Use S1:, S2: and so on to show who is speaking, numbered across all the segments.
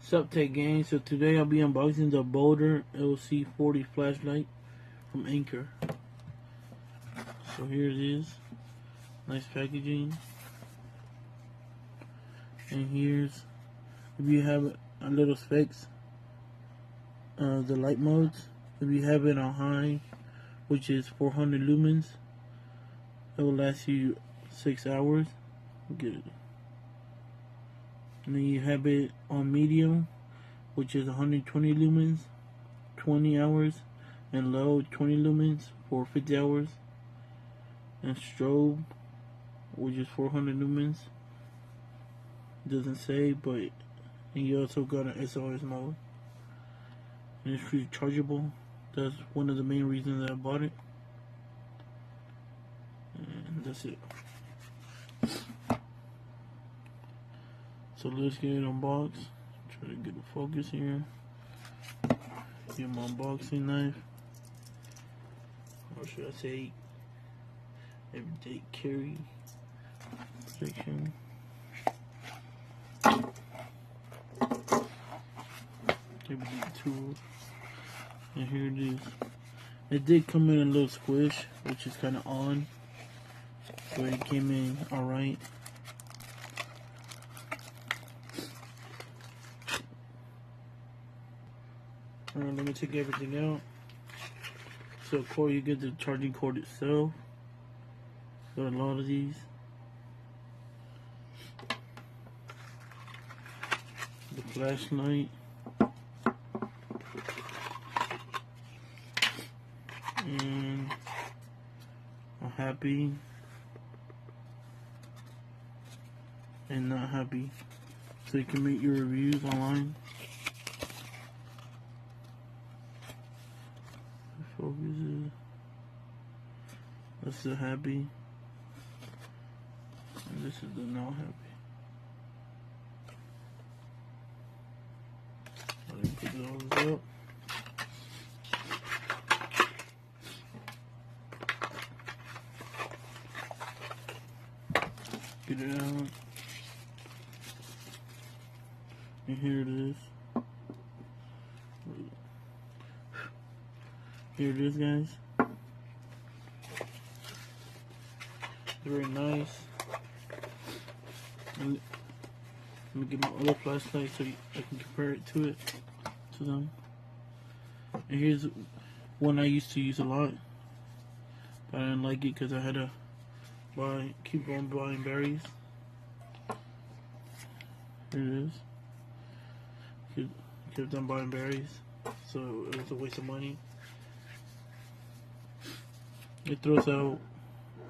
S1: Sup Tech Gang, so today I'll be unboxing the Boulder LC40 flashlight from Anker. So here it is, nice packaging. And here's, if you have a little specs, the light modes. If you have it on high, which is 400 lumens, it will last you 6 hours. Get it. And then you have it on medium, which is 120 lumens, 20 hours, and low 20 lumens for 50 hours. And strobe, which is 400 lumens. Doesn't say, but and you also got an SOS mode. And it's rechargeable. That's one of the main reasons that I bought it. And that's it. So let's get it unboxed. Try to get the focus here. Get my unboxing knife. Or should I say everyday carry section. Everyday tools. And here it is. It did come in a little squish, which is kind of odd. But it came in alright. Alright, let me take everything out. So of course you get the charging cord itself. Got a lot of these. The flashlight. And I'm happy and not happy. So you can make your reviews online. Focuses. That's the happy. And this is the not happy. Let me put those up. Get it out. And here it is. Here it is, guys. Very nice. And let me get my other flashlight so I can compare it to them. And here's one I used to use a lot, but I didn't like it because I had to keep on buying berries. Here it is. Kept on buying berries, so it was a waste of money. It throws out,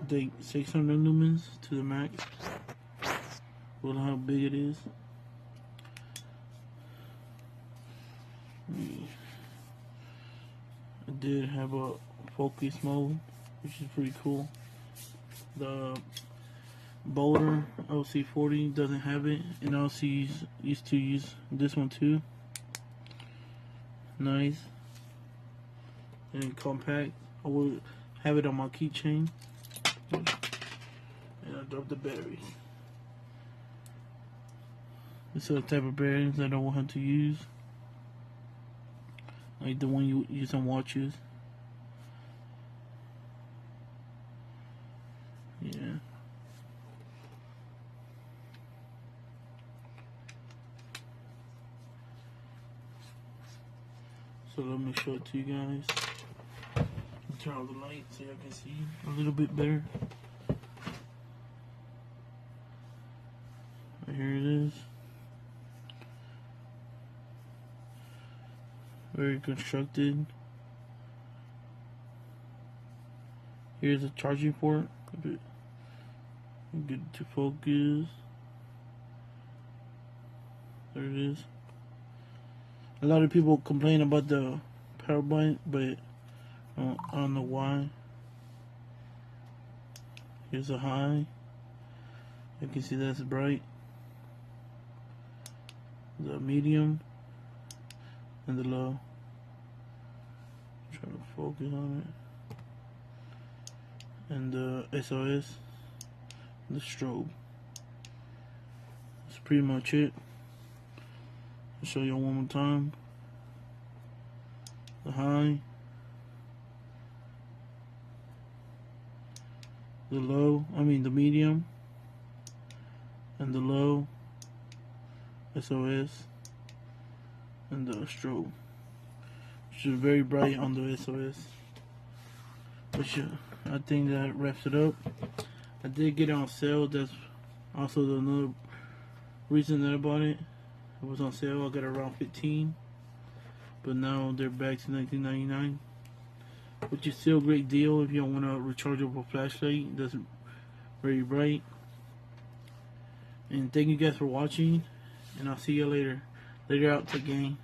S1: I think, 600 lumens to the max. Look how big it is. It did have a focus mode, which is pretty cool. The Boulder LC40 doesn't have it, and I also used to use this one too. Nice and compact. I will have it on my keychain. And I dropped the batteries. This is the type of bearings that I will have to use, like the one you use on watches. Yeah. So let me show it to you guys. Turn on the light so I can see a little bit better. Right here it is. Very constructed. Here's a charging port. Get it to focus. There it is. A lot of people complain about the power button, but I don't know why. Here's a high. You can see that's bright. The medium and the low. Trying to focus on it. And the SOS, the strobe. That's pretty much it. I'll show you one more time. The high, the low, the medium, and the low, SOS, and the strobe, which is very bright on the SOS. Which I think that wraps it up. I did get it on sale. That's also another reason that I bought it. It was on sale. I got it around 15, but now they're back to $19.99, which is still a great deal if you don't want a rechargeable flashlight that's very bright. And thank you guys for watching, and I'll see you later. Later out to game.